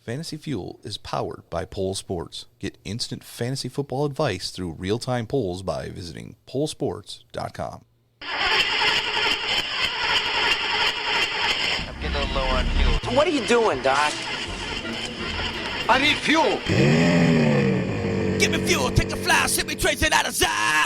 Fantasy Fuel is powered by Pole Sports. Get instant fantasy football advice through real-time polls by visiting polesports.com. I'm getting a little low on fuel. What are you doing, Doc? I need fuel. Give me fuel, take a fly, send me tracing out of sight.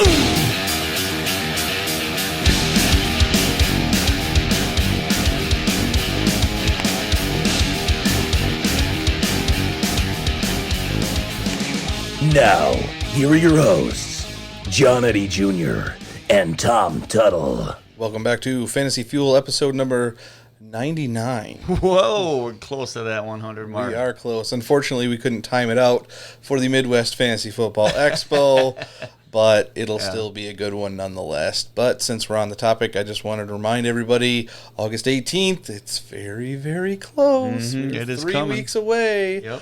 Now, here are your hosts, John Eddie Jr. and Tom Tuttle. Welcome back to Fantasy Fuel episode number 99. Whoa, we're close to that 100 mark. We are close. Unfortunately, we couldn't time it out for the Midwest Fantasy Football Expo, but it'll still be a good one nonetheless. But since we're on the topic, I just wanted to remind everybody, August 18th, it's very, very close. It is 3 coming. weeks away. Yep.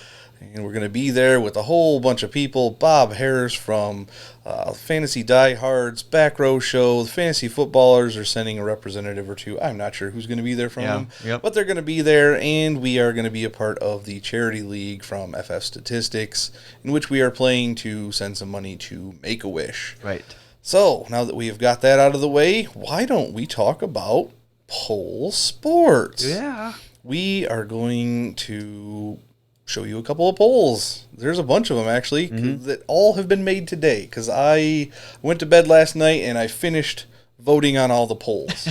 And we're going to be there with a whole bunch of people. Bob Harris from Fantasy Diehards, Back Row Show. The Fantasy Footballers are sending a representative or two. I'm not sure who's going to be there from them. Yep. But they're going to be there, and we are going to be a part of the charity league from FF Statistics, in which we are playing to send some money to Make-A-Wish. Right. So, now that we have got that out of the way, why don't we talk about Pole Sports? Yeah. We are going to show you a couple of polls. There's a bunch of them, actually, that all have been made today, because I went to bed last night and I finished voting on all the polls.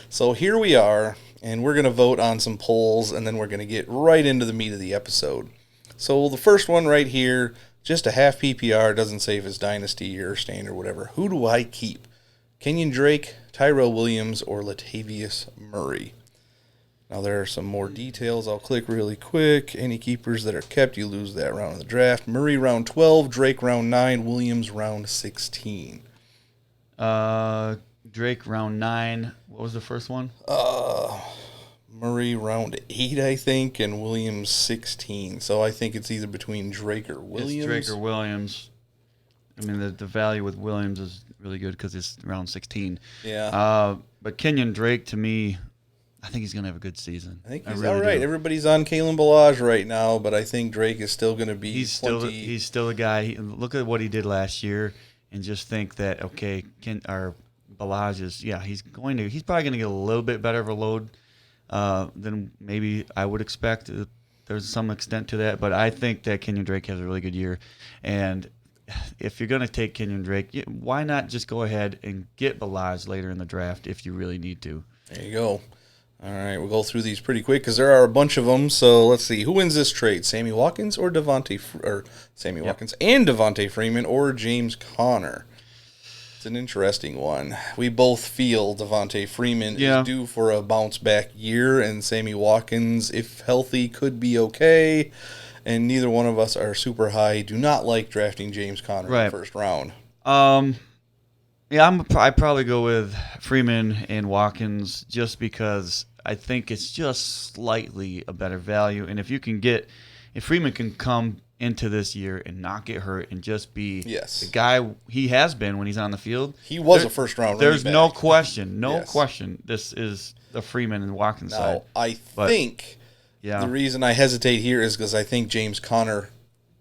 So here we are, and we're going to vote on some polls, and then we're going to get right into the meat of the episode. So the first one right here, just a half PPR, doesn't say if it's Dynasty or Standard or whatever. Who do I keep? Kenyon Drake, Tyrell Williams, or Latavius Murray? Now, there are some more details. I'll click really quick. Any keepers that are kept, you lose that round of the draft. Murray, round 12. Drake, round 9. Williams, round 16. Drake, round 9. What was the first one? Murray, round 8, I think, and Williams, 16. So I think it's either between Drake or Williams. It's Drake or Williams. I mean, the value with Williams is really good because it's round 16. Yeah. But Kenyon Drake, to me, I think he's going to have a good season. I think he's really all right. do. Everybody's on Kalen Ballage right now, but I think Drake is still going to be He's still a guy. Look at what he did last year, and just think that Ballage is he's probably going to get a little bit better of a load than maybe I would expect. There's some extent to that, but I think that Kenyon Drake has a really good year, and if you're going to take Kenyon Drake, why not just go ahead and get Ballage later in the draft if you really need to? There you go. All right, we'll go through these pretty quick because there are a bunch of them. So let's see. Who wins this trade? Sammy Watkins or Watkins and Devontae Freeman or James Conner? It's an interesting one. We both feel Devontae Freeman is due for a bounce-back year, and Sammy Watkins, if healthy, could be okay. And neither one of us are super high. Do not like drafting James Conner in the first round. I'd probably go with Freeman and Watkins just because I think it's just slightly a better value. And if Freeman can come into this year and not get hurt and just be the guy he has been when he's on the field. He was a first-round running back. There's no question. This is the Freeman and Watkins side. I think the reason I hesitate here is because I think James Conner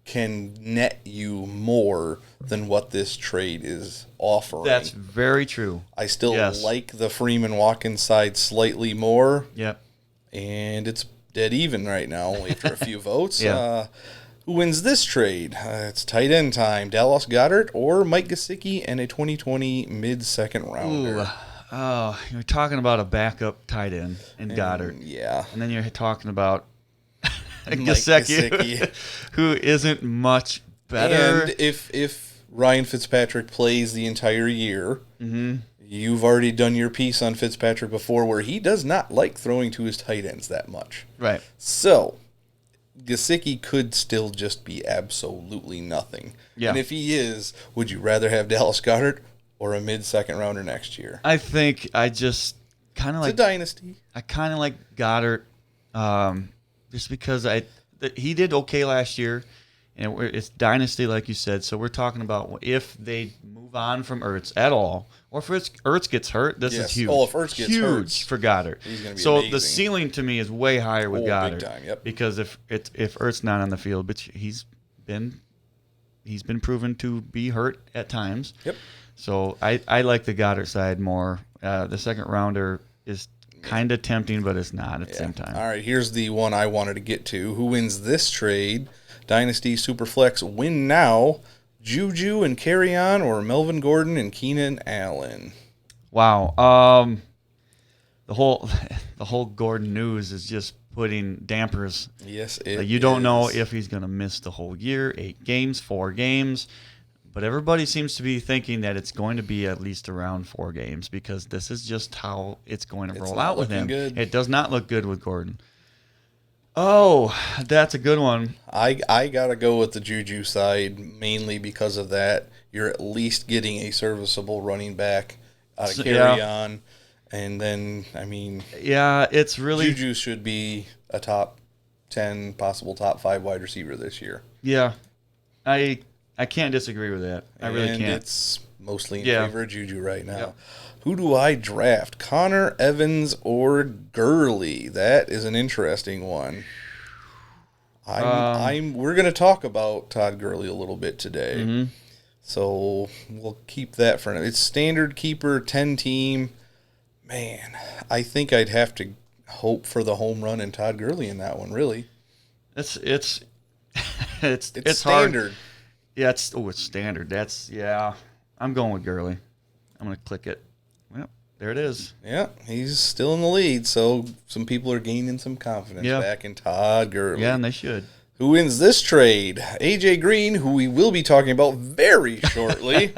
can net you more than what this trade is offering. That's very true. I still like the Freeman-Watkins side slightly more. Yep. And it's dead even right now after a few votes. Who wins this trade? It's tight end time. Dallas Goedert or Mike Gesicki and a 2020 mid-second rounder. Oh, you're talking about a backup tight end in Goddard. Yeah. And then you're talking about Gesicki, who isn't much better. And if Ryan Fitzpatrick plays the entire year, you've already done your piece on Fitzpatrick before where he does not like throwing to his tight ends that much. Right. So Gesicki could still just be absolutely nothing. Yeah. And if he is, would you rather have Dallas Goedert or a mid-second rounder next year? I think I just kind of like... It's a dynasty. I kind of like Goddard just because he did okay last year, and it's dynasty, like you said. So we're talking about if they move on from Ertz at all, or if Ertz gets hurt, this is huge. Oh, if Ertz gets hurt, for Goddard. he's going to be so amazing. the ceiling to me is way higher with Goddard. Big time, yep. Because if Ertz not on the field, but he's been proven to be hurt at times. Yep. So I like the Goddard side more. The second rounder is kind of tempting, but it's not at the same time. All right, here's the one I wanted to get to. Who wins this trade? Dynasty Superflex win now. Juju and Carry-On or Melvin Gordon and Keenan Allen? Wow. The whole Gordon news is just putting dampers. Yes, it You don't know is. if he's going to miss the whole year, 8 games, 4 games. But everybody seems to be thinking that it's going to be at least around 4 games because this is just how it's going to roll out with him. Good. It does not look good with Gordon. Oh, that's a good one. I got to go with the Juju side mainly because of that. You're at least getting a serviceable running back out of Carry-On. And then, I mean, yeah, it's really Juju should be a top 10, possible top 5 wide receiver this year. Yeah, I can't disagree with that. I really can't. And it's mostly in favor of Juju right now. Yep. Who do I draft? Connor, Evans, or Gurley? That is an interesting one. We're going to talk about Todd Gurley a little bit today. Mm-hmm. So we'll keep that for now. It's standard keeper, 10 team. Man, I think I'd have to hope for the home run and Todd Gurley in that one, really. It's standard. Hard. Yeah, it's standard. I'm going with Gurley. I'm going to click it. Well, there it is. Yeah, he's still in the lead, so some people are gaining some confidence back in Todd Gurley. Yeah, and they should. Who wins this trade? AJ Green, who we will be talking about very shortly,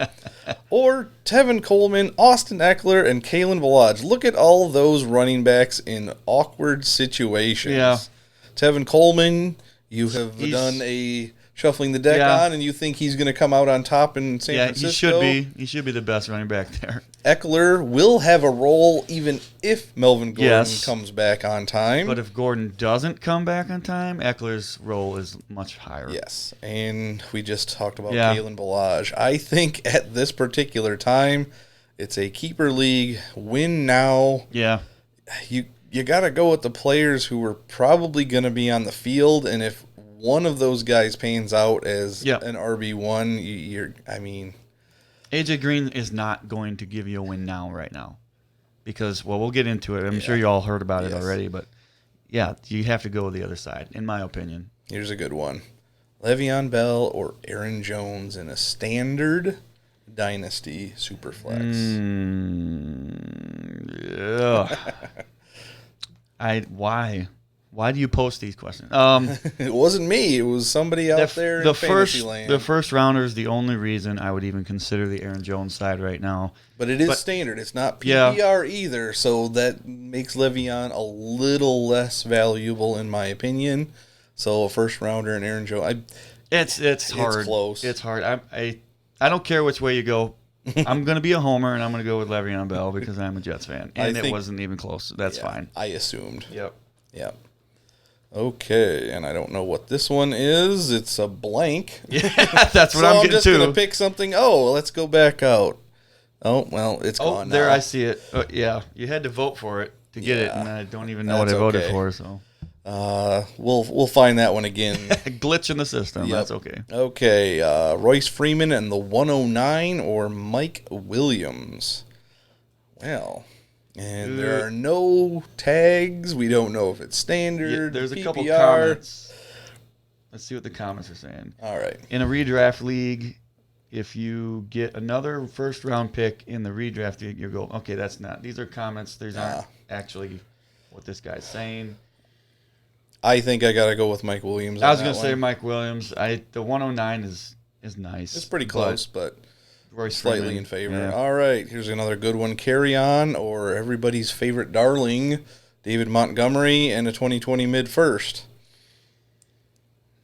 or Tevin Coleman, Austin Eckler, and Kalen Ballage. Look at all those running backs in awkward situations. Yeah. Tevin Coleman, you have done a shuffling the deck on, and you think he's going to come out on top in San Francisco. He should be the best running back there. Eckler will have a role even if Melvin Gordon comes back on time. But if Gordon doesn't come back on time, Eckler's role is much higher. Yes, and we just talked about Kalen Ballage. I think at this particular time, it's a keeper league. Win now. Yeah. You got to go with the players who are probably going to be on the field, and if one of those guys pans out as an RB1, AJ Green is not going to give you a win now right now because, we'll get into it. I'm sure you all heard about it already, but, you have to go with the other side, in my opinion. Here's a good one. Le'Veon Bell or Aaron Jones in a standard dynasty superflex. Why do you post these questions? It wasn't me. It was somebody out there in fantasy land. The first rounder is the only reason I would even consider the Aaron Jones side right now. But it is standard. It's not PPR either, so that makes Le'Veon a little less valuable in my opinion. So a first rounder and Aaron Jones, it's hard. It's close. It's hard. I don't care which way you go. I'm going to be a homer, and I'm going to go with Le'Veon Bell because I'm a Jets fan. And it wasn't even close. That's fine. I assumed. Yep. Okay, and I don't know what this one is. It's a blank. Yeah, that's what I'm getting to. I'm just going to pick something. Oh, let's go back out. Oh, well, it's gone now. There I see it. You had to vote for it to get it, and I don't even know what I voted for. So we'll find that one again. Glitch in the system. That's okay. Okay, Royce Freeman and the 109 or Mike Williams. Well, and there are no tags. We don't know if it's standard. There's PPR. a couple comments. Let's see what the comments are saying. All right. In a redraft league, if you get another first-round pick in the redraft league, you go, okay, that's not. These are comments. These aren't actually what this guy's saying. I think I got to go with Mike Williams. I was going to say Mike Williams. The 109 is nice. It's pretty close, but Royce slightly Freeman in favor. Yeah. All right, here's another good one. Carry-On or everybody's favorite darling, David Montgomery and a 2020 mid-first.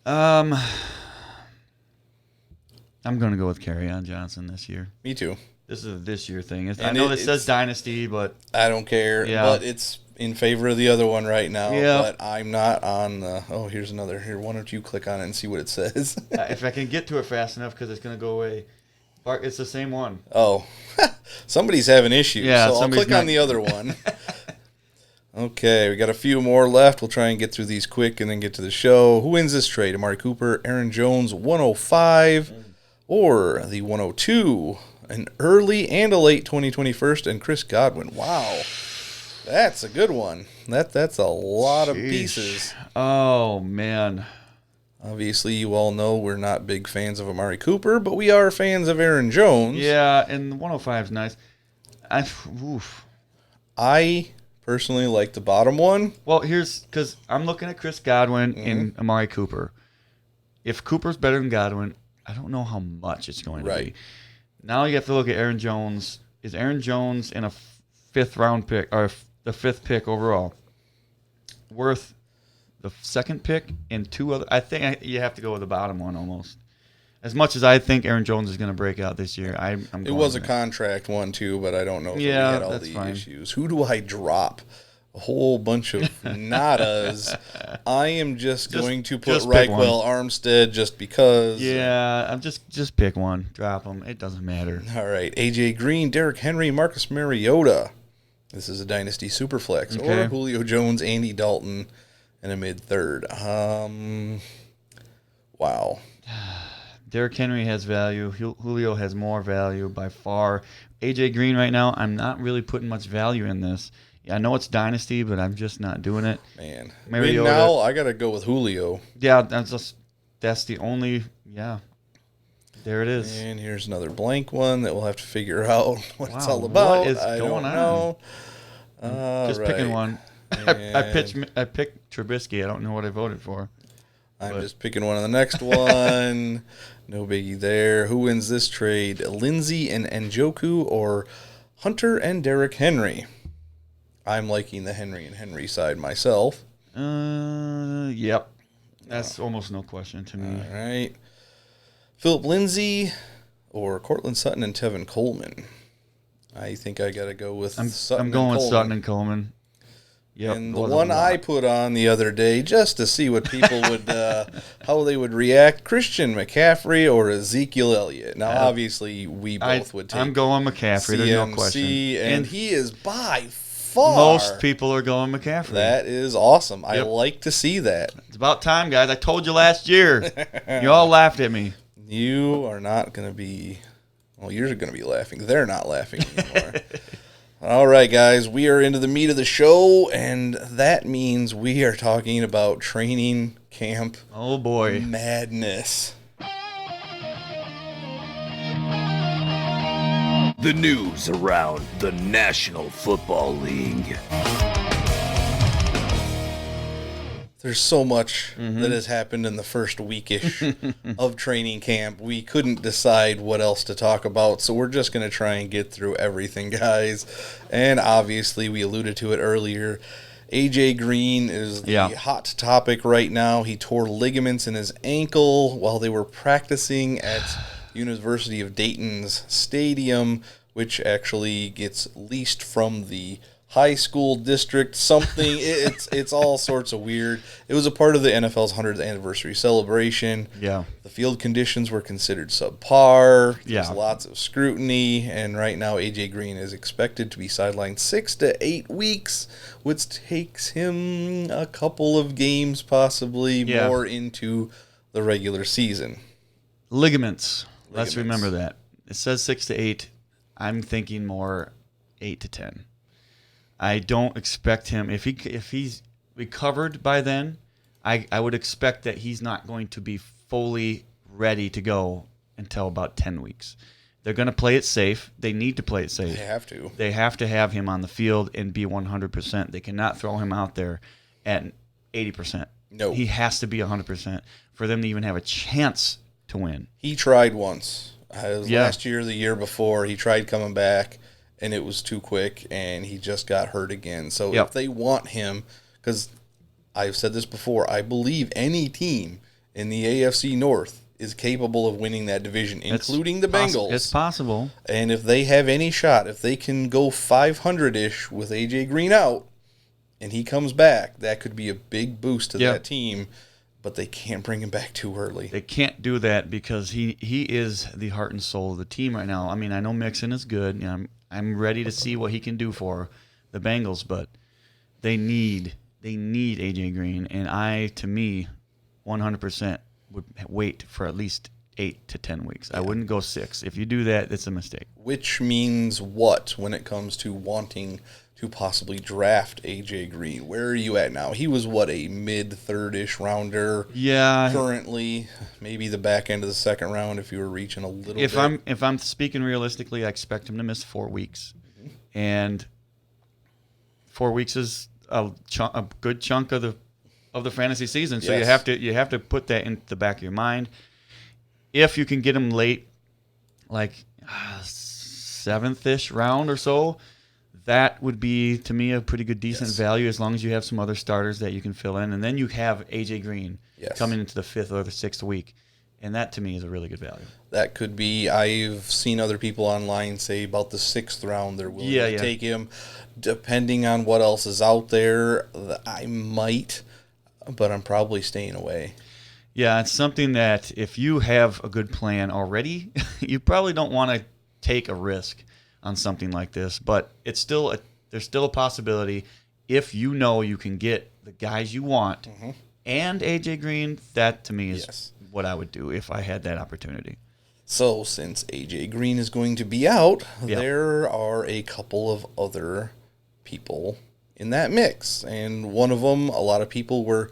I'm going to go with Carry-On Johnson this year. Me too. This is a this year thing. I know it says Dynasty, but I don't care. Yeah. But it's in favor of the other one right now, Yeah. but I'm not on the... Oh, here's another. Here, why don't you click on it and see what it says? If I can get to it fast enough, because it's going to go away. It's the same one. Oh, somebody's having issues, Yeah, so I'll somebody's click on not- the other one. Okay, we got a few more left. We'll try and get through these quick and then get to the show. Who wins this trade? Amari Cooper, Aaron Jones, 105, or the 102, an early and a late 2021st, and Chris Godwin. Wow, that's a good one. That's a lot of pieces. Oh, man. Obviously, you all know we're not big fans of Amari Cooper, but we are fans of Aaron Jones. Yeah, and the 105 is nice. I personally like the bottom one. Well, here's because I'm looking at Chris Godwin and Amari Cooper. If Cooper's better than Godwin, I don't know how much it's going to be. Now you have to look at Aaron Jones. Is Aaron Jones in a fifth round pick or the fifth pick overall worth the second pick and two other? I think you have to go with the bottom one almost. As much as I think Aaron Jones is going to break out this year, I'm It going was a with contract one too, but I don't know if we Yeah, had all that's the fine. issues. Who do I drop? A whole bunch of nadas. I am just going to put just pick Raquel Armstead just because. Yeah, I'm just pick one, drop them. It doesn't matter. All right, AJ Green, Derrick Henry, Marcus Mariota. This is a dynasty superflex. Okay. Or Julio Jones, Andy Dalton, and a mid third. Wow. Derrick Henry has value. Julio has more value by far. AJ Green right now, I'm not really putting much value in this. Yeah, I know it's dynasty, but I'm just not doing it. Man. Mariota. Now I got to go with Julio. Yeah, that's the only. Yeah, there it is. And here's another blank one that we'll have to figure out what it's Wow, all about. what is I going don't on? know. Just Right. picking one. I picked Trubisky. I don't know what I voted for. I'm just picking one on the next one. No biggie there. Who wins this trade? Lindsey and Njoku or Hunter and Derrick Henry? I'm liking the Henry and Henry side myself. Yep. That's almost no question to me. All right. Philip Lindsay or Cortland Sutton and Tevin Coleman? I think I got to go with Sutton. I'm going and with Coleman. Sutton and Coleman. Yep. And the one I put on the other day, just to see what people would, how they would react, Christian McCaffrey or Ezekiel Elliott. Now, obviously, we both would take I'm going McCaffrey. There's no question. And he is by far. Most people are going McCaffrey. That is awesome. I Yep. like to see that. It's about time, guys. I told you last year. You all laughed at me. You are not going to be, well, you're going to be laughing. They're not laughing anymore. All right, guys, we are into the meat of the show, and that means we are talking about training camp Oh, boy. madness. The news around the National Football League. There's so much that has happened in the first weekish of training camp. We couldn't decide what else to talk about, so we're just going to try and get through everything, guys. And obviously, we alluded to it earlier. AJ Green is the hot topic right now. He tore ligaments in his ankle while they were practicing at University of Dayton's stadium, which actually gets leased from the high school district, something. It's all sorts of weird. It was a part of the NFL's 100th anniversary celebration. Yeah. The field conditions were considered subpar. There's Yeah. lots of scrutiny, and right now AJ Green is expected to be sidelined 6 to 8 weeks, which takes him a couple of games, possibly more into the regular season. Ligaments. Let's remember that. It says 6 to 8. I'm thinking more 8 to 10. I don't expect him if he's recovered by then. I would expect that he's not going to be fully ready to go until about 10 weeks. They're going to play it safe. They need to play it safe. They have to. They have to have him on the field and be 100%. They cannot throw him out there at 80%. No. He has to be 100% for them to even have a chance to win. He tried once. It was last year, the year before. He tried coming back, and it was too quick, and he just got hurt again. So if they want him, because I've said this before, I believe any team in the AFC North is capable of winning that division, including the Bengals. It's possible. And if they have any shot, if they can go 500-ish with A.J. Green out, and he comes back, that could be a big boost to Yeah. that team. But they can't bring him back too early. They can't do that because he is the heart and soul of the team right now. I mean, I know Mixon is good. You know, I'm ready to see what he can do for the Bengals, but they need AJ Green, and to me, 100% would wait for at least 8 to 10 weeks. I wouldn't go 6. If you do that, it's a mistake. Which means what when it comes to wanting to possibly draft AJ Green? Where are you at now? He was a mid-third-ish rounder. Yeah. Currently, maybe the back end of the second round if you were reaching a little bit. If I'm speaking realistically, I expect him to miss 4 weeks, and 4 weeks is a good chunk of the fantasy season. So Yes. you have to put that in the back of your mind. If you can get him late, like 7th-ish round or so, that would be, to me, a pretty good, decent value as long as you have some other starters that you can fill in. And then you have A.J. Green coming into the 5th or the 6th week. And that, to me, is a really good value. That could be. I've seen other people online say about the 6th round they're willing to take him. Depending on what else is out there, I might, but I'm probably staying away. Yeah, it's something that if you have a good plan already, you probably don't want to take a risk on something like this. But it's still there's still a possibility if you know you can get the guys you want and AJ Green. That to me is what I would do if I had that opportunity. So since AJ Green is going to be out, there are a couple of other people in that mix, and one of them a lot of people were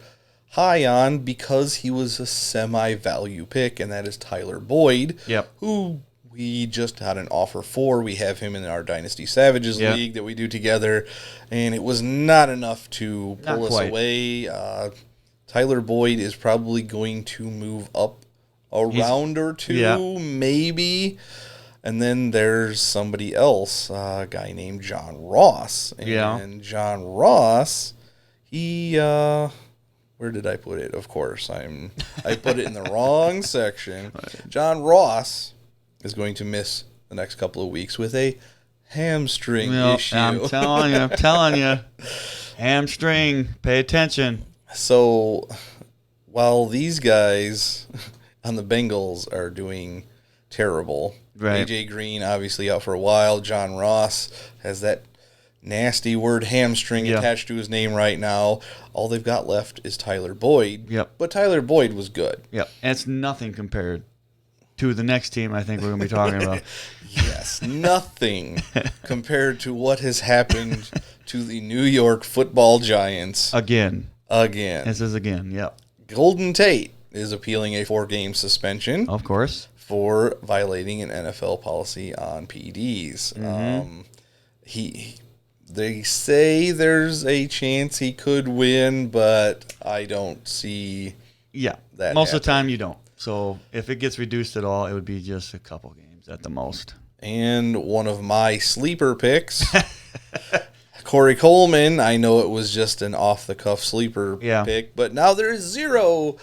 high on because he was a semi-value pick, and that is Tyler Boyd, who we just had an offer for. We have him in our Dynasty Savages League that we do together, and it was not enough to pull us away. Tyler Boyd is probably going to move up a round or two, maybe. And then there's somebody else, a guy named John Ross. And John Ross, he... where did I put it? Of course, I put it in the wrong section. John Ross is going to miss the next couple of weeks with a hamstring issue. I'm telling you. Hamstring. Pay attention. So while these guys on the Bengals are doing terrible, AJ Green obviously out for a while. John Ross has that nasty word hamstring attached to his name right now. All they've got left is Tyler Boyd. But Tyler Boyd was good. And it's nothing compared to the next team I think we're going to be talking about. Yes, nothing compared to what has happened to the New York Football Giants. Again. This is again, Golden Tate is appealing a 4-game suspension. Of course. For violating an NFL policy on PEDs. They say there's a chance he could win, but I don't see that most of the time you don't. So if it gets reduced at all, it would be just a couple games at the most. And one of my sleeper picks, Corey Coleman. I know it was just an off-the-cuff sleeper pick, but now there's zero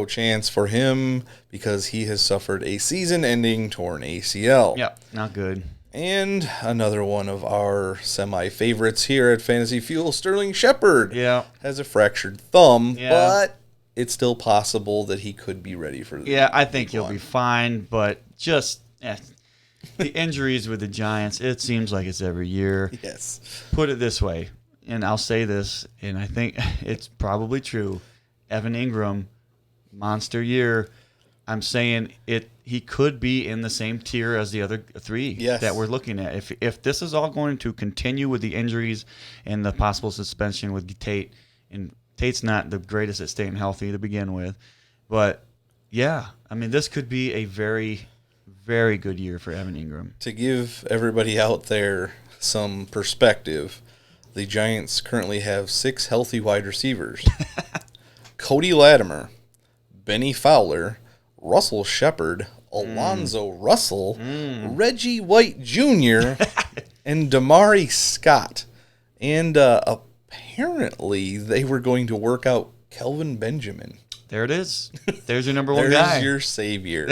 chance for him because he has suffered a season-ending torn ACL. Not good. And another one of our semi-favorites here at Fantasy Fuel, Sterling Shepard, has a fractured thumb, but it's still possible that he could be ready for the I think he'll be fine, but just the injuries with the Giants, it seems like it's every year. Yes. Put it this way, and I'll say this, and I think it's probably true. Evan Ingram, monster year. I'm saying he could be in the same tier as the other three that we're looking at. If this is all going to continue with the injuries and the possible suspension with Tate, and Tate's not the greatest at staying healthy to begin with, but I mean, this could be a very, very good year for Evan Ingram. To give everybody out there some perspective, the Giants currently have 6 healthy wide receivers. Cody Latimer, Benny Fowler, Russell Shepard, Alonzo Russell, Reggie White Jr., and Damari Scott. And apparently they were going to work out Kelvin Benjamin. There it is. There's your number one guy. There's your savior.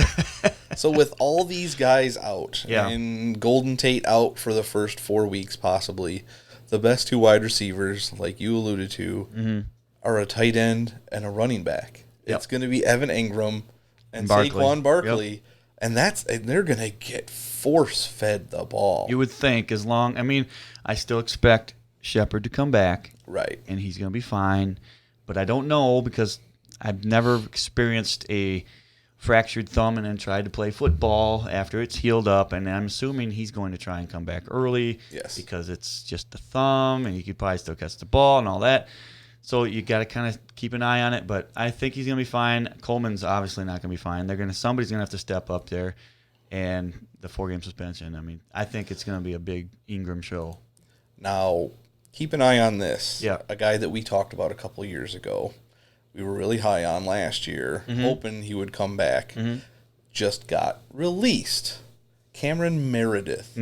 So with all these guys out and Golden Tate out for the first 4 weeks possibly, the best two wide receivers, like you alluded to, are a tight end and a running back. Yep. It's going to be Evan Ingram and Barkley. Saquon Barkley, Yep. and they're going to get force-fed the ball. You would think I still expect Shepard to come back. Right. And he's going to be fine. But I don't know because I've never experienced a fractured thumb and then tried to play football after it's healed up. And I'm assuming he's going to try and come back early. Yes. Because it's just the thumb and you could probably still catch the ball and all that. So you got to kind of keep an eye on it. But I think he's going to be fine. Coleman's obviously not going to be fine. Somebody's going to have to step up there. And the 4-game suspension. I think it's going to be a big Ingram show. Now, keep an eye on this. Yeah. A guy that we talked about a couple of years ago. We were really high on last year, hoping he would come back. Just got released. Cameron Meredith.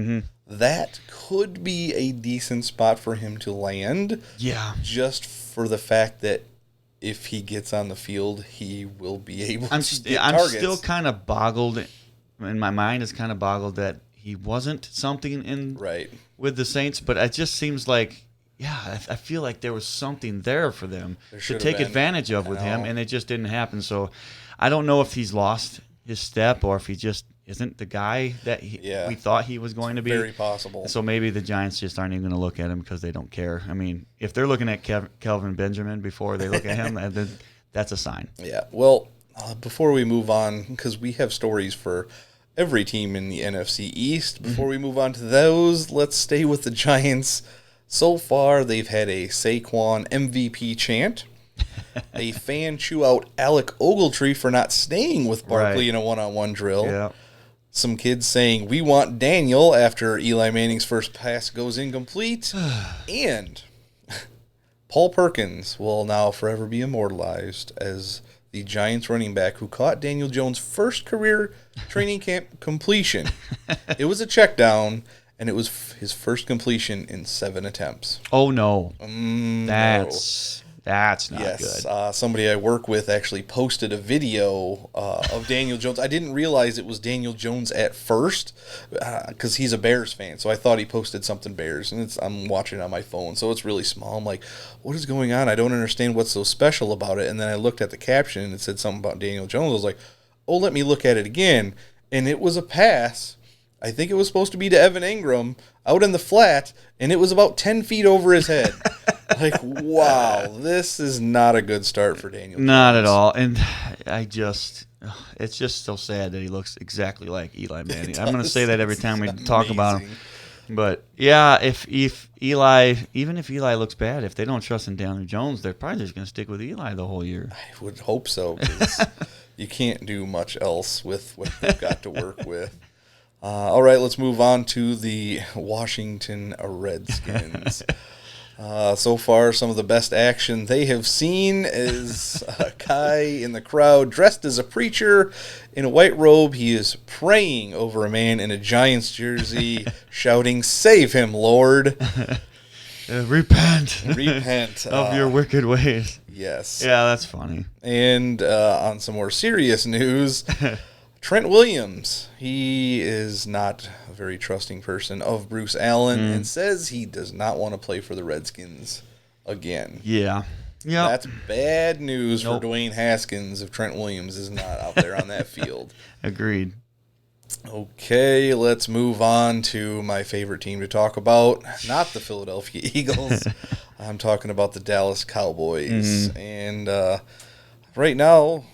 That could be a decent spot for him to land. Yeah. Just for the fact that if he gets on the field, he will be able to get I'm targets. still kind of boggled. In my mind is kind of boggled that he wasn't something in with the Saints, but it just seems like, I feel like there was something there for them to take advantage of with him, and it just didn't happen. So I don't know if he's lost his step or if he just isn't the guy that we thought he was going to be. Very possible. So maybe the Giants just aren't even going to look at him because they don't care. If they're looking at Kelvin Benjamin before they look at him, then that's a sign. Yeah. Well, before we move on, because we have stories for every team in the NFC East, before we move on to those, let's stay with the Giants. So far, they've had a Saquon MVP chant, a fan chew out Alec Ogletree for not staying with Barkley in a one-on-one drill. Yeah. Some kids saying, "We want Daniel," after Eli Manning's first pass goes incomplete. And Paul Perkins will now forever be immortalized as the Giants running back who caught Daniel Jones' first career training camp completion. It was a check down, and it was his first completion in 7 attempts. Oh, no. No. That's not good. Somebody I work with actually posted a video of Daniel Jones. I didn't realize it was Daniel Jones at first because he's a Bears fan. So I thought he posted something Bears, and I'm watching it on my phone, so it's really small. I'm like, what is going on? I don't understand what's so special about it. And then I looked at the caption, and it said something about Daniel Jones. I was like, oh, let me look at it again. And it was a pass. I think it was supposed to be to Evan Ingram out in the flat, and it was about 10 feet over his head. Like, wow, this is not a good start for Daniel Jones. Not at all. And it's just so sad that he looks exactly like Eli Manning. I'm going to say that every time we talk about him. But, yeah, if Eli looks bad, if they don't trust in Daniel Jones, they're probably just going to stick with Eli the whole year. I would hope so, because you can't do much else with what they've got to work with. All right, let's move on to the Washington Redskins. So far, some of the best action they have seen is a guy in the crowd dressed as a preacher in a white robe. He is praying over a man in a Giants jersey, shouting, "Save him, Lord." Repent of your wicked ways. Yes. Yeah, that's funny. And on some more serious news, Trent Williams, he is not a very trusting person of Bruce Allen and says he does not want to play for the Redskins again. Yeah. That's bad news for Dwayne Haskins if Trent Williams is not out there on that field. Agreed. Okay, let's move on to my favorite team to talk about, not the Philadelphia Eagles. I'm talking about the Dallas Cowboys. And right now,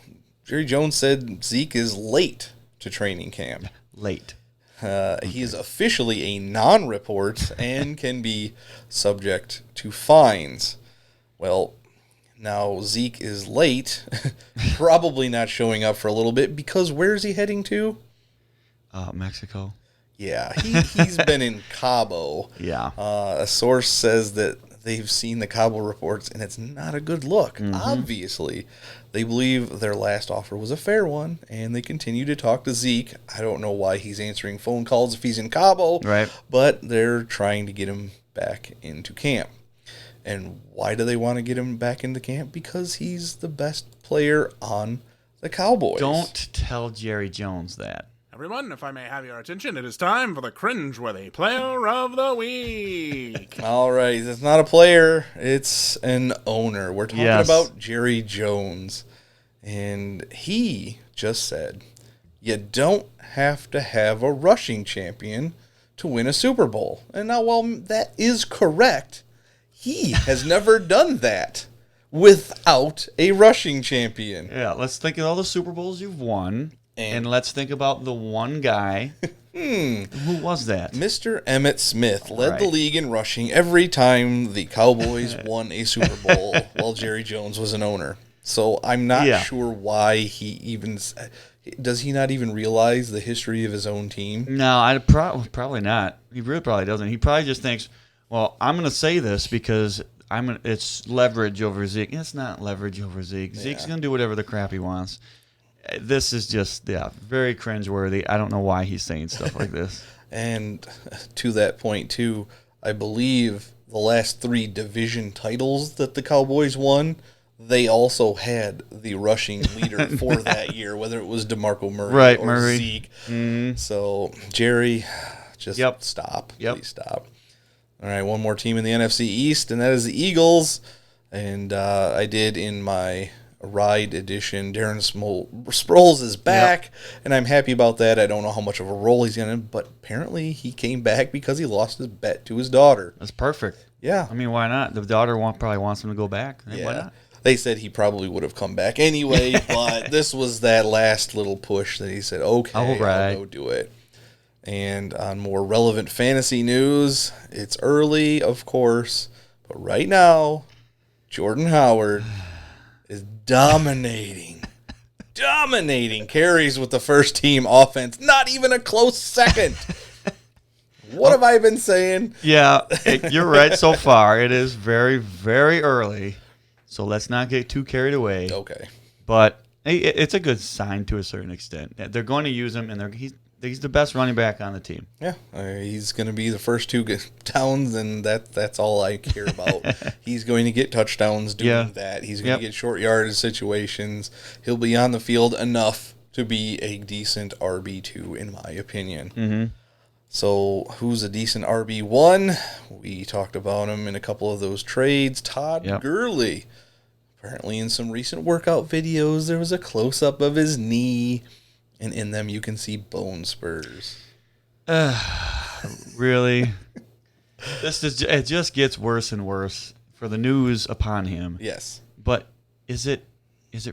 Jerry Jones said Zeke is late to training camp. Late. He is officially a non-report and can be subject to fines. Well, now Zeke is late, probably not showing up for a little bit, because where is he heading to? Mexico. Yeah, he's been in Cabo. Yeah. A source says that they've seen the Cabo reports, and it's not a good look. Obviously, they believe their last offer was a fair one, and they continue to talk to Zeke. I don't know why he's answering phone calls if he's in Cabo, right? But they're trying to get him back into camp. And why do they want to get him back into camp? Because he's the best player on the Cowboys. Don't tell Jerry Jones that. everyone, if I may have your attention, it is time for the cringeworthy player of the week. All right, it's not a player, it's an owner. We're talking about Jerry Jones. And he just said, you don't have to have a rushing champion to win a Super Bowl. And now, while that is correct, he has never done that without a rushing champion. Yeah, let's think of all the Super Bowls you've won, and let's think about the one guy. Who was that? Mr. Emmitt Smith led the league in rushing every time the Cowboys won a Super Bowl while Jerry Jones was an owner. So I'm not sure why he even... Does he not even realize the history of his own team? No, probably not. He really probably doesn't. He probably just thinks, well, I'm going to say this because it's leverage over Zeke. It's not leverage over Zeke. Yeah. Zeke's going to do whatever the crap he wants. This is just, very cringeworthy. I don't know why he's saying stuff like this. And to that point, too, I believe the last 3 division titles that the Cowboys won, they also had the rushing leader for that year, whether it was DeMarco Murray or Zeke. So, Jerry, just stop. Please stop. All right, one more team in the NFC East, and that is the Eagles. And I did in my ride edition, Darren Sproles is back, and I'm happy about that. I don't know how much of a role he's going to, but apparently he came back because he lost his bet to his daughter. That's perfect. Yeah. I mean, why not? The daughter probably wants him to go back. Why not? They said he probably would have come back anyway, but this was that last little push that he said, okay, I'll go do it. And on more relevant fantasy news, it's early, of course, but right now, Jordan Howard is dominating carries with the first team offense. Not even a close second. What have I been saying? Yeah, you're right so far. It is very, very early. So let's not get too carried away. Okay. But it's a good sign to a certain extent. They're going to use him, and he's the best running back on the team. Yeah, he's going to be the first 2 touchdowns, and that's all I care about. He's going to get touchdowns doing that. He's going to get short yardage situations. He'll be on the field enough to be a decent RB2, in my opinion. Mm-hmm. So who's a decent RB1? We talked about him in a couple of those trades. Todd Gurley. Apparently in some recent workout videos, there was a close-up of his knee, and in them you can see bone spurs. Really? It just gets worse and worse for the news upon him. Yes. But is it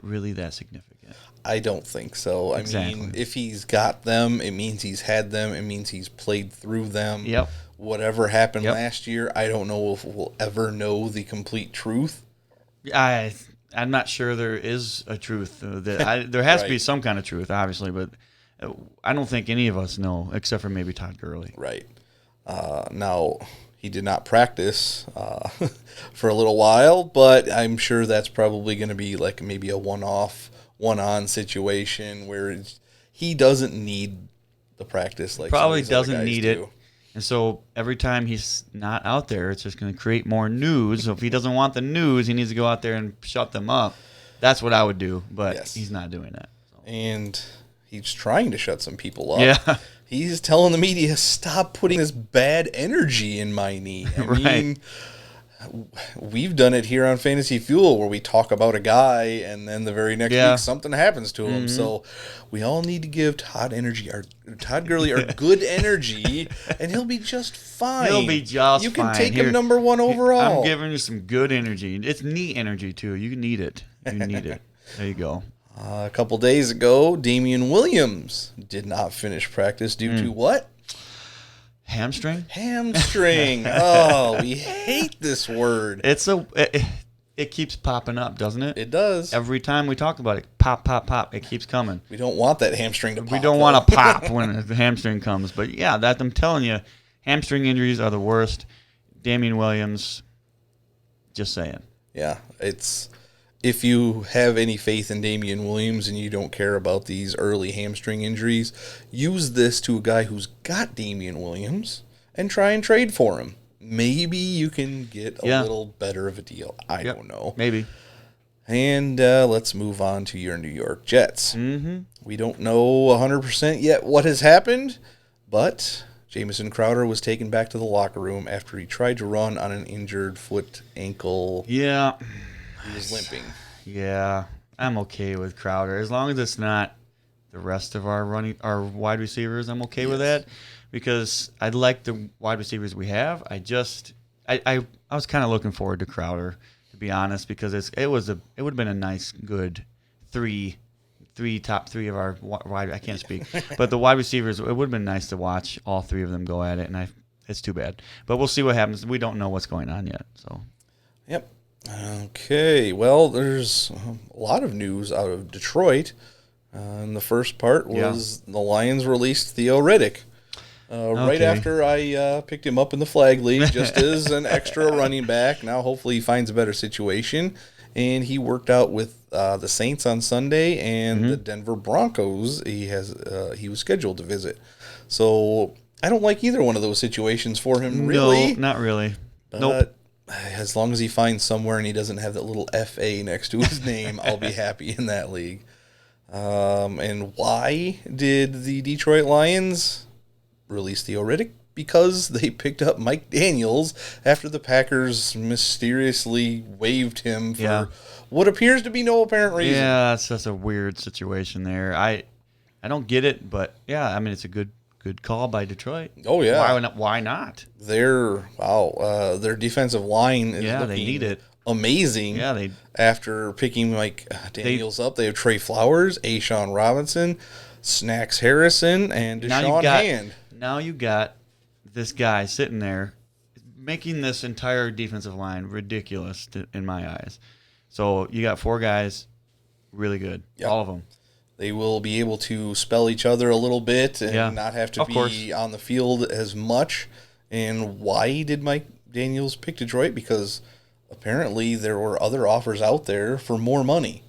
really that significant? I don't think so. I mean, if he's got them, it means he's had them. It means he's played through them. Yep. Whatever happened last year, I don't know if we'll ever know the complete truth. I'm not sure there is a truth. There has to be some kind of truth, obviously, but I don't think any of us know, except for maybe Todd Gurley. Right. Now, he did not practice for a little while, but I'm sure that's probably going to be like maybe a one-off, one-on situation where he doesn't need the practice. Like probably doesn't need it. And so every time he's not out there, it's just going to create more news. So if he doesn't want the news, he needs to go out there and shut them up. That's what I would do, but he's not doing that. So. And he's trying to shut some people up. Yeah. He's telling the media, stop putting this bad energy in my knee. I mean, we've done it here on Fantasy Fuel where we talk about a guy and then the very next week something happens to him. So we all need to give Todd Gurley our good energy, and he'll be just fine. He'll be just fine. You can take him number 1 overall. I'm giving you some good energy. It's knee energy, too. You need it. You need it. There you go. A couple days ago, Damian Williams did not finish practice due to what? Hamstring? Hamstring. Oh, we hate this word. It keeps popping up, doesn't it? It does. Every time we talk about it, pop, pop, pop. It keeps coming. We don't want that hamstring to pop. We don't want to pop when the hamstring comes. But yeah, I'm telling you, hamstring injuries are the worst. Damian Williams, just saying. Yeah, if you have any faith in Damian Williams and you don't care about these early hamstring injuries, use this to a guy who's got Damian Williams and try and trade for him. Maybe you can get a little better of a deal. I don't know. Maybe. And let's move on to your New York Jets. Mm-hmm. We don't know 100% yet what has happened, but Jamison Crowder was taken back to the locker room after he tried to run on an injured foot, ankle. Yeah. He was limping. Yeah, I'm okay with Crowder. As long as it's not the rest of our wide receivers, I'm okay with that. Because I like the wide receivers we have. I was kind of looking forward to Crowder, to be honest, because it would have been a nice, good top three of our wide. I can't speak, but the wide receivers. It would have been nice to watch all three of them go at it, and it's too bad. But we'll see what happens. We don't know what's going on yet. So. Yep. Okay. Well, there's a lot of news out of Detroit. And the first part was the Lions released Theo Riddick. Right after I picked him up in the flag league, just as an extra running back. Now, hopefully, he finds a better situation. And he worked out with the Saints on Sunday and the Denver Broncos. He was scheduled to visit. So I don't like either one of those situations for him. Really, no, not really. But nope. As long as he finds somewhere and he doesn't have that little FA next to his name, I'll be happy in that league. And why did the Detroit Lions release Theo Riddick? Because they picked up Mike Daniels after the Packers mysteriously waived him for what appears to be no apparent reason. Yeah, it's just a weird situation there. I don't get it, but yeah, I mean it's a good call by Detroit. Oh yeah, why not? Their defensive line is looking they need it. Amazing. Yeah, after picking Mike Daniels up, they have Trey Flowers, Ashawn Robinson, Snacks Harrison, and Deshaun Hand. Now you got this guy sitting there making this entire defensive line ridiculous in my eyes. So you got 4 guys really good, all of them. They will be able to spell each other a little bit and not have to be on the field as much. And why did Mike Daniels pick Detroit? Because apparently there were other offers out there for more money.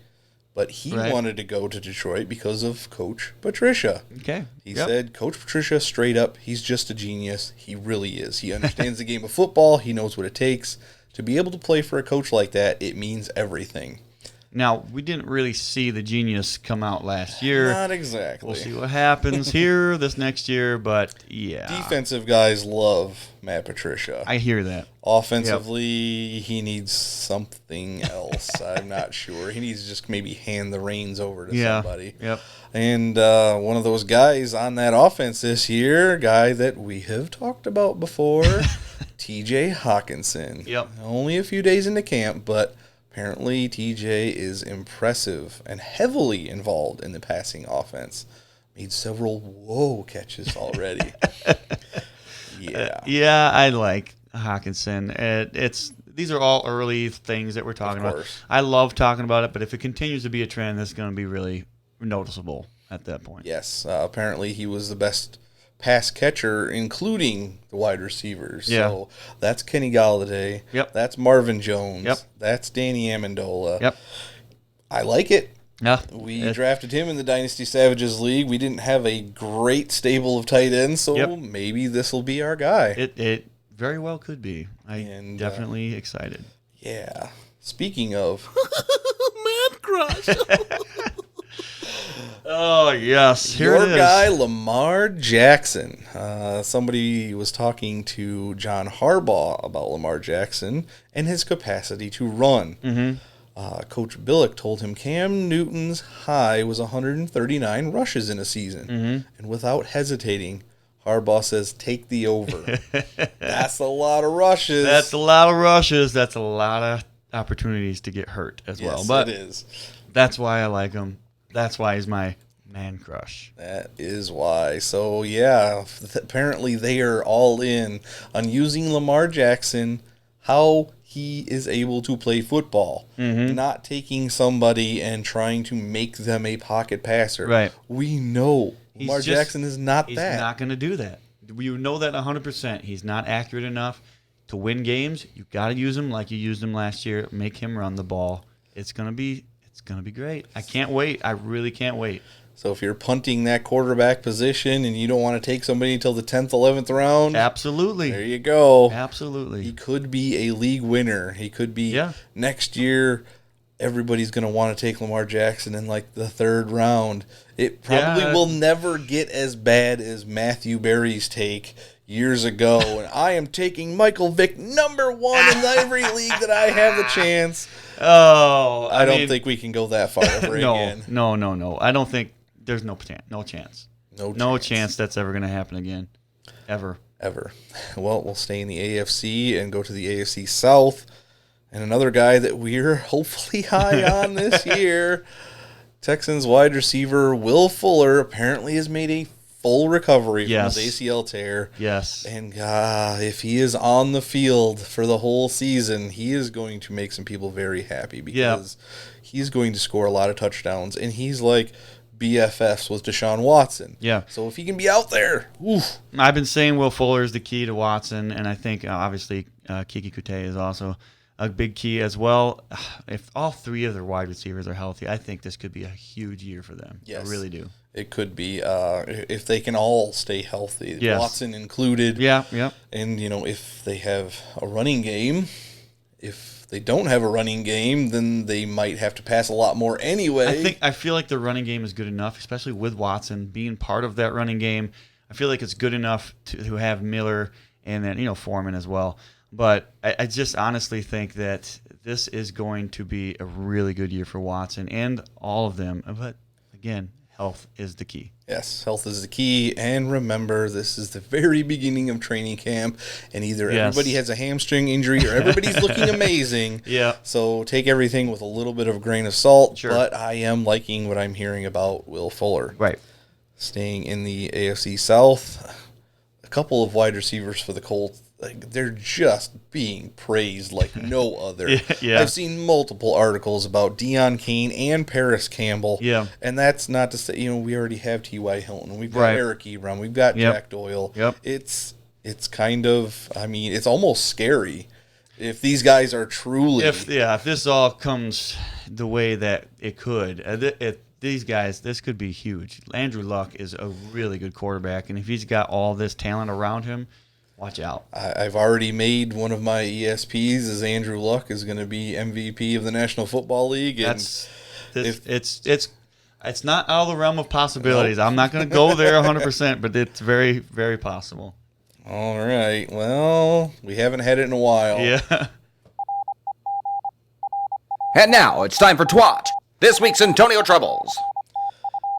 But he wanted to go to Detroit because of Coach Patricia. Okay. He said, Coach Patricia, straight up, he's just a genius. He really is. He understands the game of football. He knows what it takes. To be able to play for a coach like that, it means everything. Now, we didn't really see the genius come out last year. Not exactly. We'll see what happens here this next year, but yeah. Defensive guys love Matt Patricia. I hear that. Offensively, he needs something else. I'm not sure. He needs to just maybe hand the reins over to somebody. Yep. And one of those guys on that offense this year, a guy that we have talked about before, TJ Hawkinson. Yep. Only a few days into camp, but apparently TJ is impressive and heavily involved in the passing offense. Made several catches already. Yeah, I like Hawkinson. These are all early things that we're talking about. I love talking about it, but if it continues to be a trend, that's going to be really noticeable at that point. Yes, apparently he was the best pass catcher, including the wide receivers. Yeah. So that's Kenny Galladay. Yep. That's Marvin Jones. Yep. That's Danny Amendola. Yep. I like it. Yeah. We drafted him in the Dynasty Savages League. We didn't have a great stable of tight ends, so maybe this will be our guy. It very well could be. I'm definitely excited. Yeah. Speaking of... Man crush. Oh, yes. Here Your it is. guy, Lamar Jackson. Somebody was talking to John Harbaugh about Lamar Jackson and his capacity to run. Mm-hmm. Coach Billick told him Cam Newton's high was 139 rushes in a season. Mm-hmm. And without hesitating, Harbaugh says, take the over. That's a lot of rushes. That's a lot of rushes. That's a lot of opportunities to get hurt as well. But it is. That's why I like him. That's why he's my man crush. That is why. So, yeah, apparently they are all in on using Lamar Jackson, how he is able to play football, not taking somebody and trying to make them a pocket passer. Right. We know Lamar Jackson is not that. He's not going to do that. You know that 100%. He's not accurate enough to win games. You've got to use him like you used him last year. Make him run the ball. It's going to be great. I can't wait. I really can't wait. So if you're punting that quarterback position and you don't want to take somebody until the 10th, 11th round, absolutely. There you go. Absolutely. He could be a league winner. He could be next year everybody's going to want to take Lamar Jackson in like the 3rd round. It probably will never get as bad as Matthew Berry's take years ago. And I am taking Michael Vick number 1 in every league that I have the chance. Oh, I don't think we can go that far ever again. No. I don't think there's no chance. No chance that's ever going to happen again. Ever. Well, we'll stay in the AFC and go to the AFC South. And another guy that we're hopefully high on this year, Texans wide receiver Will Fuller apparently has made a full recovery from his ACL tear. Yes. And if he is on the field for the whole season, he is going to make some people very happy because he's going to score a lot of touchdowns. And he's like BFFs with Deshaun Watson. Yeah. So if he can be out there, oof. I've been saying Will Fuller is the key to Watson, and I think obviously Kiki Kute is also a big key as well. If all 3 of their wide receivers are healthy, I think this could be a huge year for them. Yes. I really do. It could be if they can all stay healthy, Watson included. Yeah. And, if they have a running game, if they don't have a running game, then they might have to pass a lot more anyway. I feel like the running game is good enough, especially with Watson being part of that running game. I feel like it's good enough to have Miller and then, Foreman as well. But I just honestly think that this is going to be a really good year for Watson and all of them. But, again, health is the key. Yes, health is the key. And remember, this is the very beginning of training camp, and either everybody has a hamstring injury or everybody's looking amazing. Yeah. So take everything with a little bit of a grain of salt. Sure. But I am liking what I'm hearing about Will Fuller. Right. Staying in the AFC South, a couple of wide receivers for the Colts. They're just being praised like no other. Yeah. I've seen multiple articles about Deion Kane and Paris Campbell. Yeah. And that's not to say, we already have T.Y. Hilton. We've got Eric Ebron. We've got Jack Doyle. Yep. It's kind of, it's almost scary if these guys are truly. If this all comes the way that it could, these guys, this could be huge. Andrew Luck is a really good quarterback, and if he's got all this talent around him, watch out. I've already made one of my ESPs as Andrew Luck is going to be MVP of the National Football League. And it's not out of the realm of possibilities. Nope. I'm not going to go there 100%, but it's very, very possible. All right. Well, we haven't had it in a while. Yeah. And now it's time for Twatch, this week's Antonio Troubles.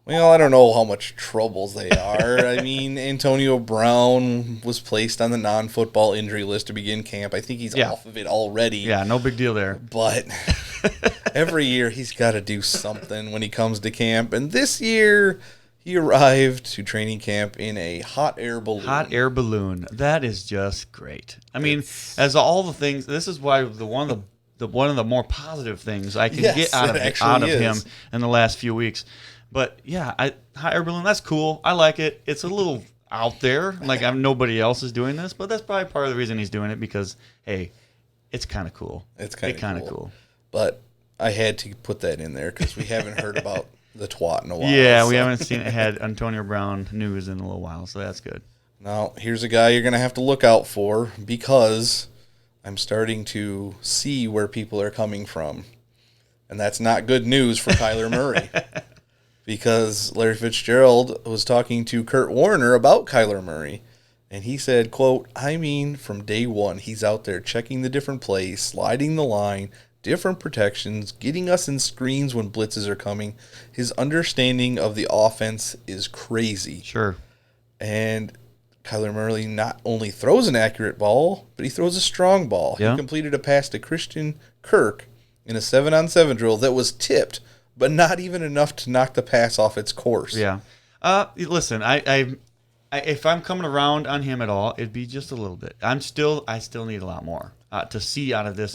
Well, I don't know how much troubles they are. Antonio Brown was placed on the non-football injury list to begin camp. I think he's off of it already. Yeah, no big deal there. But every year he's got to do something when he comes to camp. And this year he arrived to training camp in a hot air balloon. Hot air balloon. That is just great. As all the things, this is why one of the more positive things I can get out of him in the last few weeks. But, hot air balloon, that's cool. I like it. It's a little out there. Like, nobody else is doing this. But that's probably part of the reason he's doing it because, hey, it's kind of cool. It's kind of cool. But I had to put that in there because we haven't heard about the twat in a while. Yeah, we haven't had Antonio Brown news in a little while, so that's good. Now, here's a guy you're going to have to look out for because I'm starting to see where people are coming from. And that's not good news for Kyler Murray. Because Larry Fitzgerald was talking to Kurt Warner about Kyler Murray. And he said, quote, from day one, he's out there checking the different plays, sliding the line, different protections, getting us in screens when blitzes are coming. His understanding of the offense is crazy. Sure. And Kyler Murray not only throws an accurate ball, but he throws a strong ball. Yeah. He completed a pass to Christian Kirk in a 7-on-7 drill that was tipped, but not even enough to knock the pass off its course. Yeah. Listen, I if I'm coming around on him at all, it'd be just a little bit. I still need a lot more to see out of this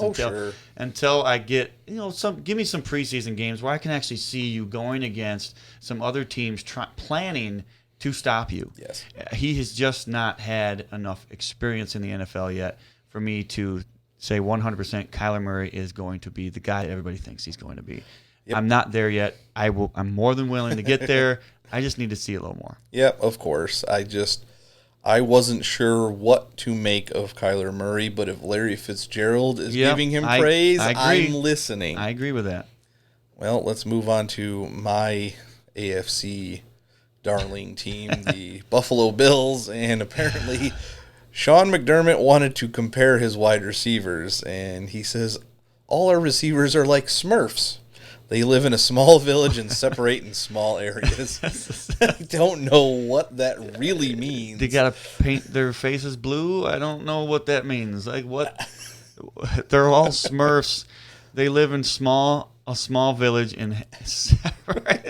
until I get give me some preseason games where I can actually see you going against some other teams planning to stop you. Yes. He has just not had enough experience in the NFL yet for me to say 100% Kyler Murray is going to be the guy everybody thinks he's going to be. Yep. I'm not there yet. I'm more than willing to get there. I just need to see a little more. Yep, of course. I wasn't sure what to make of Kyler Murray, but if Larry Fitzgerald is giving him praise, I'm listening. I agree with that. Well, let's move on to my AFC darling team, the Buffalo Bills, and apparently Sean McDermott wanted to compare his wide receivers, and he says, all our receivers are like Smurfs. They live in a small village and separate in small areas. I don't know what that really means. They got to paint their faces blue? I don't know what that means. Like, what? They're all Smurfs. They live in a small village and separate.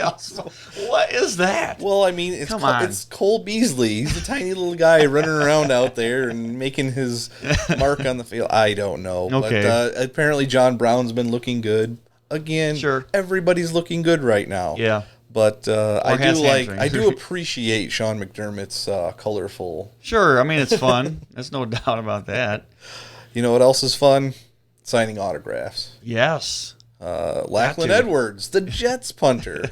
What is that? Well, I mean, it's Cole Beasley. He's a tiny little guy running around out there and making his mark on the field. I don't know. Okay. But apparently John Brown's been looking good. Again, sure. Everybody's looking good right now. Yeah. But I do hamstrings. appreciate Sean McDermott's colorful. Sure. I mean, it's fun. There's no doubt about that. You know what else is fun? Signing autographs. Yes. Lachlan Edwards, the Jets punter,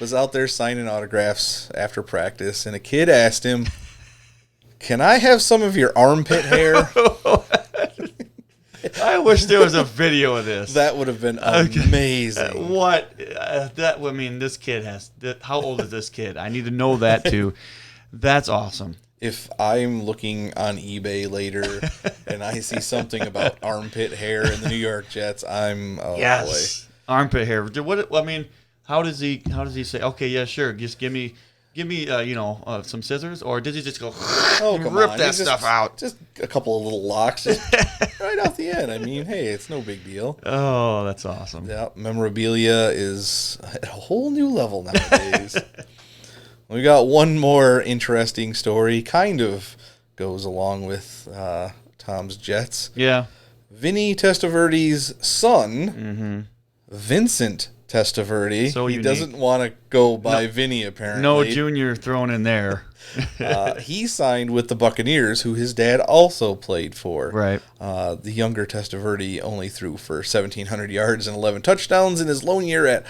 was out there signing autographs after practice, and a kid asked him, "Can I have some of your armpit hair?" I wish there was a video of this. That would have been amazing. This kid has. How old is this kid? I need to know that too. That's awesome. If I'm looking on eBay later and I see something about armpit hair in the New York Jets, boy. Armpit hair. How does he say? Okay, yeah, sure. Just give me some scissors, or did he just go rip that stuff out? Just a couple of little locks, just right off the end. I mean, hey, it's no big deal. Oh, that's awesome. Yeah, memorabilia is at a whole new level nowadays. We got one more interesting story, kind of goes along with Tom's Jets. Yeah. Vinny Testaverde's son, Vincent Testaverde. So he doesn't want to go by Vinny, apparently. No junior thrown in there. He signed with the Buccaneers, who his dad also played for. Right. The younger Testaverde only threw for 1,700 yards and 11 touchdowns in his lone year at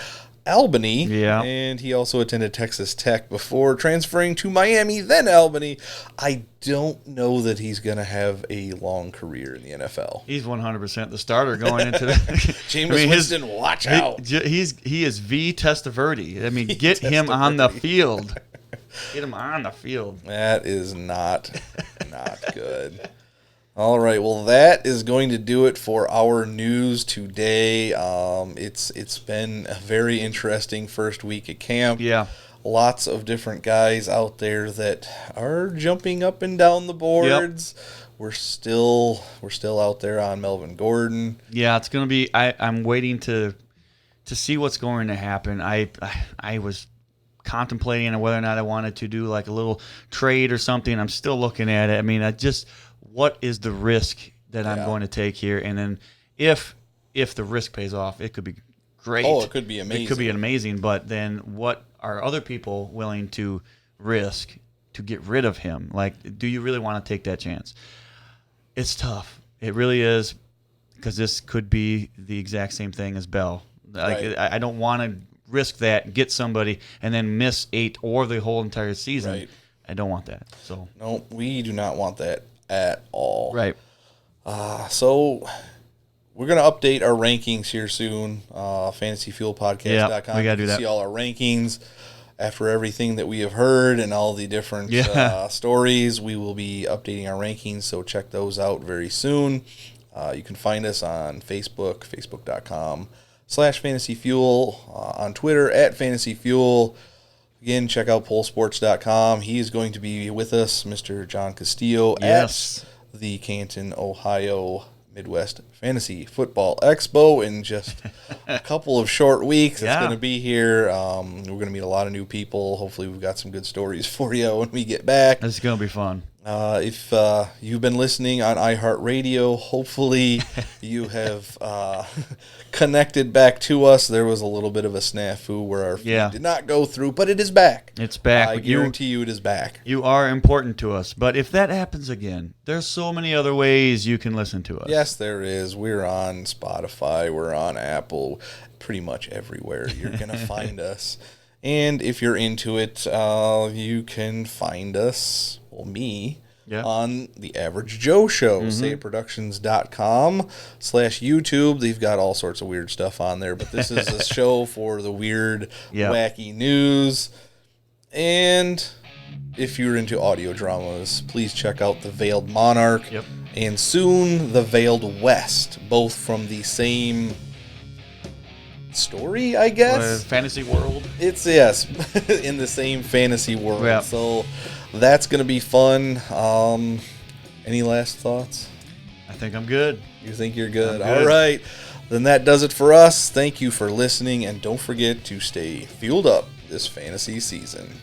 Albany. Yeah. And he also attended Texas Tech before transferring to Miami, then Albany. I don't know that he's going to have a long career in the NFL. He's 100% the starter going into the Jameis Winston, watch out. He is V Testaverde. I mean, get him on the field. Get him on the field. That is not good. All right, well, that is going to do it for our news today. It's been a very interesting first week at camp. Yeah. Lots of different guys out there that are jumping up and down the boards. Yep. We're still out there on Melvin Gordon. Yeah, it's going to be. I'm waiting to see what's going to happen. I was contemplating on whether or not I wanted to do like a little trade or something. I'm still looking at it. I mean, what is the risk that I'm going to take here? And then if the risk pays off, it could be great. Oh, it could be amazing. It could be amazing, but then what are other people willing to risk to get rid of him? Like, do you really want to take that chance? It's tough. It really is, because this could be the exact same thing as Bell. Like, right. I don't want to risk that, get somebody, and then miss 8 or the whole entire season. Right. I don't want that. So no, we do not want that at all. Right. So we're going to update our rankings here soon. FantasyFuelPodcast.com. Yeah, we got to do that. See all our rankings after everything that we have heard and all the different stories. We will be updating our rankings, so check those out very soon. You can find us on Facebook, facebook.com/FantasyFuel, on Twitter @FantasyFuel. Again, check out pollsports.com. He is going to be with us, Mr. John Castillo, at the Canton, Ohio Midwest Fantasy Football Expo in just a couple of short weeks. It's going to be here. We're going to meet a lot of new people. Hopefully we've got some good stories for you when we get back. It's going to be fun. If you've been listening on iHeartRadio, hopefully you have connected back to us. There was a little bit of a snafu where our feed did not go through, but it is back. It's back. I guarantee you it is back. You are important to us. But if that happens again, there's so many other ways you can listen to us. Yes, there is. We're on Spotify. We're on Apple. Pretty much everywhere you're going to find us. And if you're into it, you can find us, me, on the Average Joe Show. SayItProductions.com/YouTube. They've got all sorts of weird stuff on there, but this is a show for the weird, wacky news. And if you're into audio dramas, please check out The Veiled Monarch and soon The Veiled West, both from the same story, I guess. Fantasy world. It's in the same fantasy world. Yeah. So that's going to be fun. Any last thoughts? I think I'm good. You think you're good? I'm good. All right. Then that does it for us. Thank you for listening, and don't forget to stay fueled up this fantasy season.